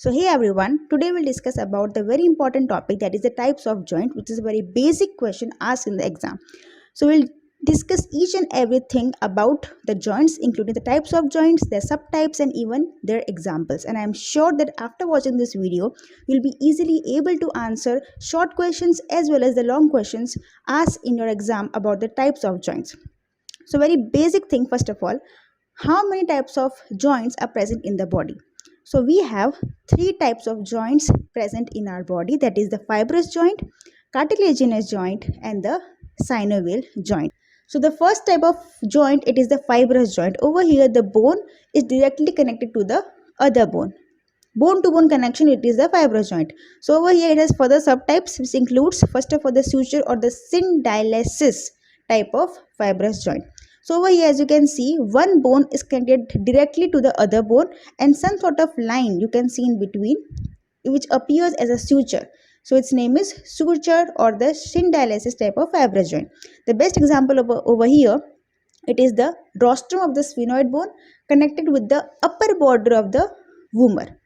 So hey everyone, today we'll discuss about the very important topic, that is the types of joint, which is a very basic question asked in the exam. So we'll discuss each and everything about the joints, including the types of joints, their subtypes and even their examples. And I'm sure that after watching this video, you'll be easily able to answer short questions as well as the long questions asked in your exam about the types of joints. So very basic thing, first of all, how many types of joints are present in the body? So we have three types of joints present in our body, that is the fibrous joint, cartilaginous joint and the synovial joint. So the first type of joint, it is the fibrous joint. Over here the bone is directly connected to the other bone. Bone to bone connection, it is the fibrous joint. So over here it has further subtypes, which includes first of all the suture or the synovial type of fibrous joint. So over here, as you can see, one bone is connected directly to the other bone and some sort of line you can see in between, which appears as a suture. So its name is suture or the synovial type of fibrous joint. The best example over here, it is the rostrum of the sphenoid bone connected with the upper border of the femur.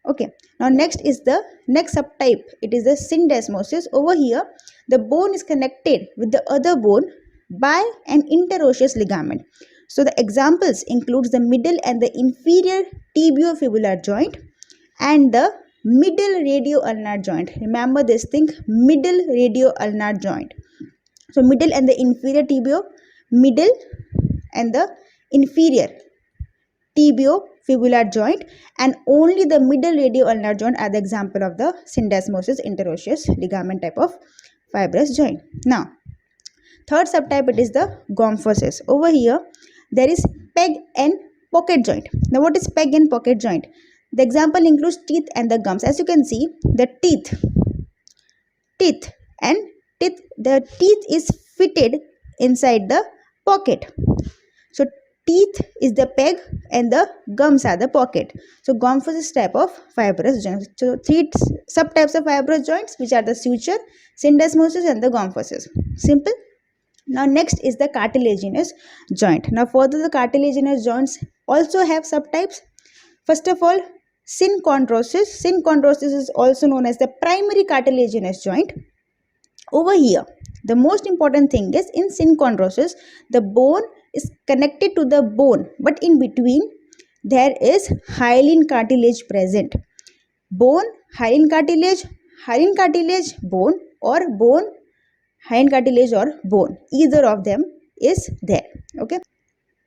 Okay, now next is the next subtype, it is the syndesmosis. Over here the bone is connected with the other bone by an interosseous ligament. So the examples includes the middle and the inferior tibiofibular joint and the middle radioulnar joint. Remember this thing, middle radioulnar joint. So middle and the inferior middle and the inferior tibiofibular joint, and only the middle radioulnar joint are the example of the syndesmosis interosseous ligament type of fibrous joint. Now third subtype, it is the gomphosis. Over here there is peg and pocket joint. Now what is peg and pocket joint? The example includes teeth and the gums. As you can see, the teeth and the teeth is fitted inside the pocket. So teeth is the peg and the gums are the pocket. So gomphosis type of fibrous joints. So three subtypes of fibrous joints, which are the suture, syndesmosis and the gomphosis. Simple. Now next is the cartilaginous joint. Now further, the cartilaginous joints also have subtypes. First of all, synchondrosis. Synchondrosis is also known as the primary cartilaginous joint. Over here, the most important thing is in synchondrosis, the bone is connected to the bone, but in between there is hyaline cartilage present. Bone, hyaline cartilage, bone, or bone, hyaline cartilage or bone, either of them is there. Okay,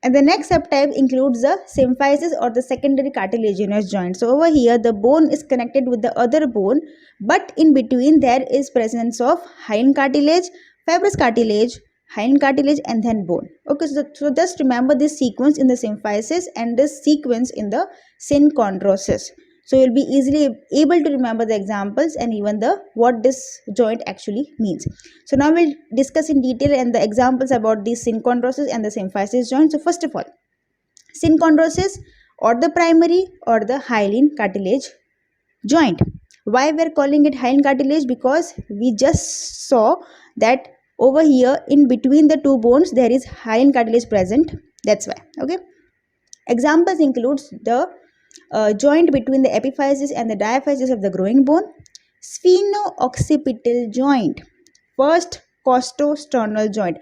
and the next subtype includes the symphysis or the secondary cartilaginous joint. So over here the bone is connected with the other bone, but in between there is presence of hyaline cartilage, fibrous cartilage, hyaline cartilage and then bone. Okay, so just remember this sequence in the symphysis and this sequence in the synchondrosis. So you'll be easily able to remember the examples and even the what this joint actually means. So now we'll discuss in detail and the examples about the synchondrosis and the symphysis joint. So first of all, synchondrosis or the primary or the hyaline cartilage joint. Why we're calling it hyaline cartilage? Because we just saw that over here in between the two bones there is hyaline cartilage present. That's why. Okay. Examples includes the joint between the epiphysis and the diaphysis of the growing bone, spheno-occipital joint, first costosternal joint,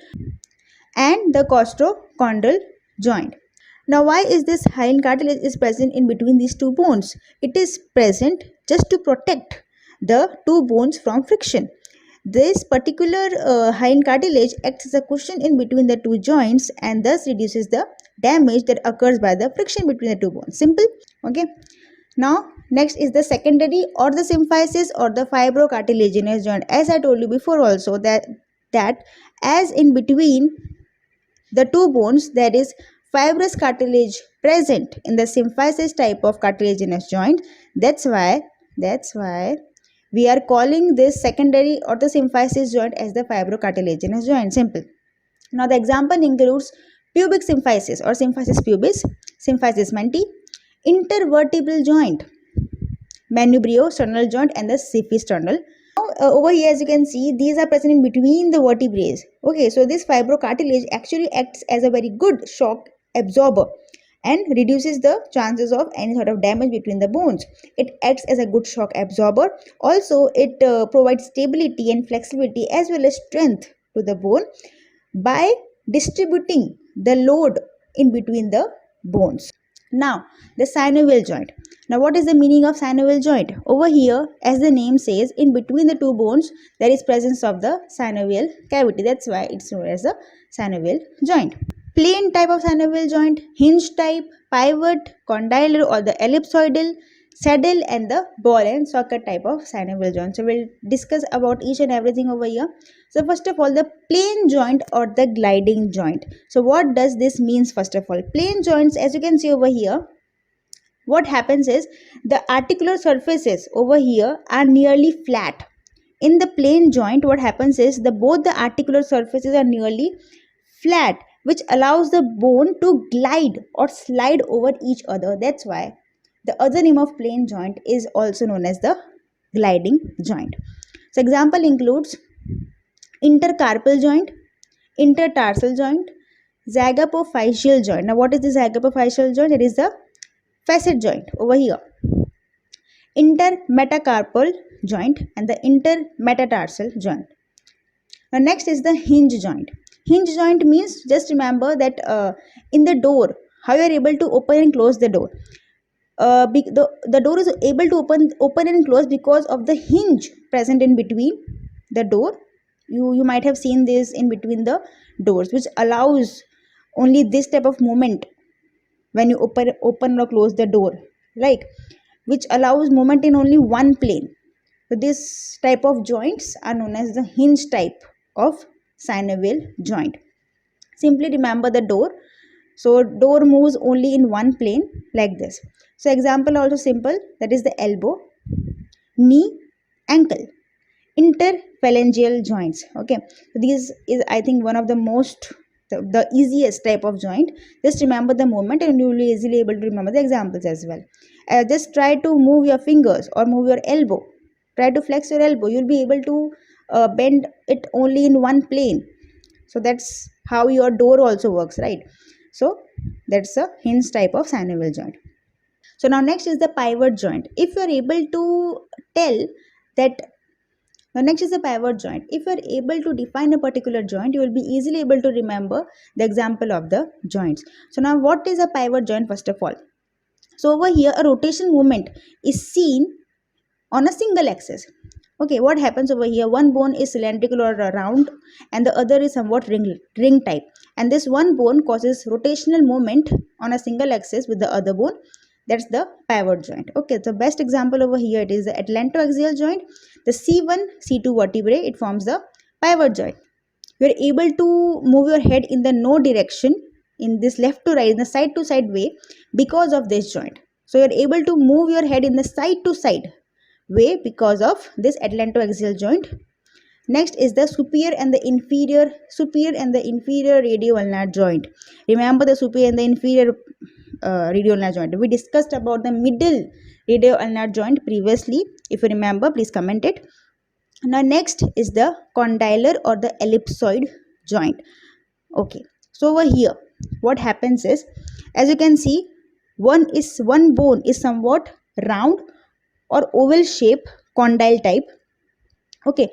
and the costochondral joint. Now why is this hyaline cartilage is present in between these two bones? It is present just to protect the two bones from friction. This particular hyaline cartilage acts as a cushion in between the two joints and thus reduces the damage that occurs by the friction between the two bones. Simple. Okay. Now next is the secondary or the symphysis or the fibrocartilaginous joint. As I told you before also that as in between the two bones there is fibrous cartilage present in the symphysis type of cartilaginous joint. That's why we are calling this secondary or the symphysis joint as the fibrocartilaginous joint. Simple. Now the example includes pubic symphysis or symphysis pubis, symphysis menti, intervertebral joint, manubriosternal joint and the siphisternal. Now over here as you can see, these are present in between the vertebrae. Okay, so this fibrocartilage actually acts as a very good shock absorber and reduces the chances of any sort of damage between the bones. It acts as a good shock absorber. Also, it provides stability and flexibility as well as strength to the bone by distributing the load in between the bones. Now, the synovial joint. Now, what is the meaning of synovial joint? Over here, as the name says, in between the two bones, there is presence of the synovial cavity. That's why it's known as the synovial joint. Plain type of synovial joint, hinge type, pivot, condylar or the ellipsoidal, saddle and the ball and socket type of synovial joint. So we'll discuss about each and everything over here. So first of all, the plain joint or the gliding joint. So what does this means? First of all, plain joints, as you can see over here, what happens is the articular surfaces over here are nearly flat. In the plain joint, what happens is both the articular surfaces are nearly flat, which allows the bone to glide or slide over each other. That's why the other name of plain joint is also known as the gliding joint. So example includes intercarpal joint, intertarsal joint, zygapophyseal joint. Now what is the zygapophyseal joint? It is the facet joint over here. Intermetacarpal joint and the intermetatarsal joint. Now next is the hinge joint. Hinge joint means, just remember that in the door, how you are able to open and close the door. The door is able to open and close because of the hinge present in between the door. You might have seen this in between the doors, which allows only this type of movement when you open or close the door, like, which allows movement in only one plane. So this type of joints are known as the hinge type of synovial joint. Simply remember the door. So door moves only in one plane like this. So example also simple, that is the elbow, knee, ankle. Interphalangeal joints. Okay, so this is, I think, one of the most the easiest type of joint. Just remember the movement and you will be easily able to remember the examples as well. Just try to move your fingers or move your elbow. Try to flex your elbow. You'll be able to bend it only in one plane. So that's how your door also works, right? So that's a hinge type of synovial joint. So now next is the pivot joint. If you are able to tell that now next is the pivot joint. If you are able to define a particular joint, you will be easily able to remember the example of the joints. So now what is a pivot joint first of all? So over here a rotation movement is seen on a single axis. Okay, what happens over here? One bone is cylindrical or round and the other is somewhat ring type. And this one bone causes rotational movement on a single axis with the other bone. That's the pivot joint. Okay, so best example over here, it is the atlantoaxial joint. The C1, C2 vertebrae, it forms the pivot joint. You are able to move your head in the no direction, in this left to right, in the side to side way because of this joint. So you are able to move your head in the side to side way because of this atlantoaxial joint. Next is the superior and the inferior radio ulnar joint. Remember the superior and the inferior radio ulnar joint. We discussed about the middle radio ulnar joint previously. If you remember, please comment it. Now next is the condylar or the ellipsoid joint. Okay, so over here what happens is, as you can see, one bone is somewhat round or oval shape, condyle type, okay,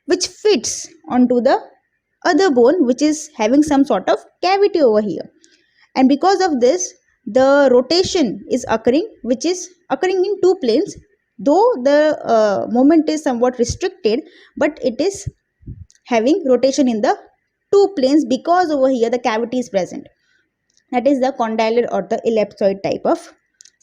which fits onto the other bone which is having some sort of cavity over here. And because of this, the rotation is occurring, which is occurring in two planes, though the movement is somewhat restricted, but it is having rotation in the two planes because over here the cavity is present. That is the condylar or the ellipsoid type of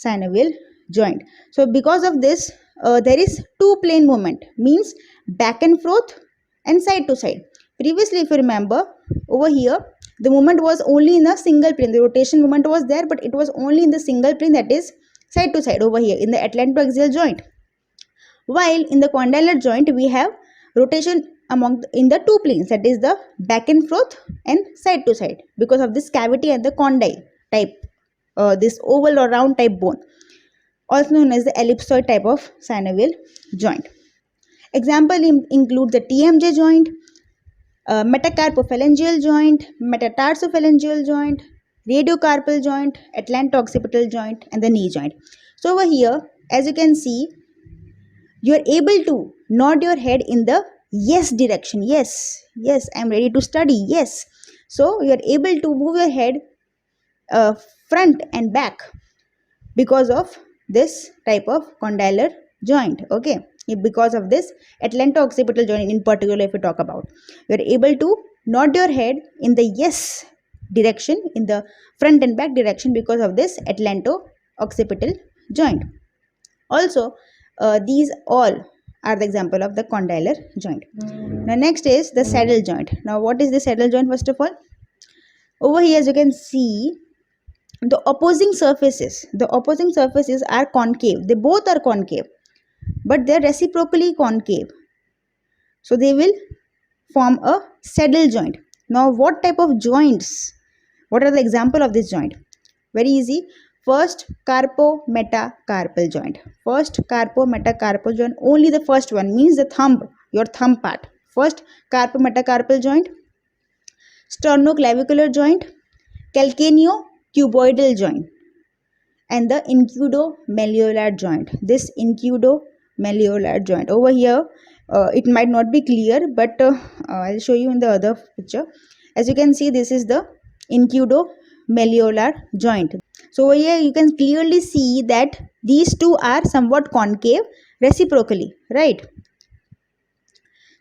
synovial joint. So because of this, there is two plane movement, means back and forth and side to side. Previously, if you remember, over here the movement was only in a single plane. The rotation movement was there, but it was only in the single plane, that is side to side over here in the atlantoaxial joint. While in the condylar joint we have rotation in the two planes, that is the back and forth and side to side, because of this cavity and the condyle type, this oval or round type bone, also known as the ellipsoid type of synovial joint. Example include the TMJ joint, metacarpophalangeal joint, metatarsophalangeal joint, radiocarpal joint, atlanto-occipital joint, and the knee joint. So over here, as you can see, you are able to nod your head in the yes direction. Yes, yes, I am ready to study. Yes. So you are able to move your head uh, front and back because of this type of condylar joint. Okay, because of this atlanto-occipital joint in particular, if we talk about, you are able to nod your head in the yes direction, in the front and back direction, because of this atlanto-occipital joint. Also, these all are the example of the condylar joint. Now next is the saddle joint. Now what is the saddle joint? First of all, over here as you can see, the opposing surfaces are concave. They both are concave, but they are reciprocally concave, so they will form a saddle joint. Now what type of joints, what are the example of this joint? Very easy. First, carpo-metacarpal joint. First, carpo-metacarpal joint, only the first one, means the thumb, your thumb part. First, carpo-metacarpal joint. Sternoclavicular joint, calcaneo-cuboidal joint, and the incudo-malleolar joint. This incudo-malleolar joint. Over here, it might not be clear, but I'll show you in the other picture. As you can see, this is the incudo-malleolar joint. So over here, you can clearly see that these two are somewhat concave reciprocally, right?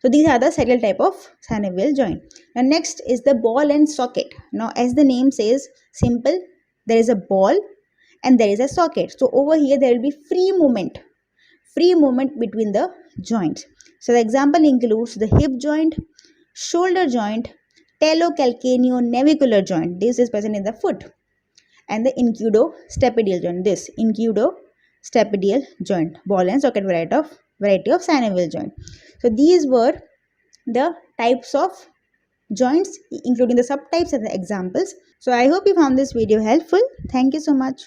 So these are the saddle type of synovial joint. Now next is the ball and socket. Now as the name says, simple, there is a ball and there is a socket. So over here there will be free movement between the joints. So the example includes the hip joint, shoulder joint, talocalcaneo-navicular joint. This is present in the foot. And the incudo-stapedial joint. This incudo-stapedial joint, ball and socket variety of synovial joint. So these were the types of joints, including the subtypes and the examples. So I hope you found this video helpful. Thank you so much.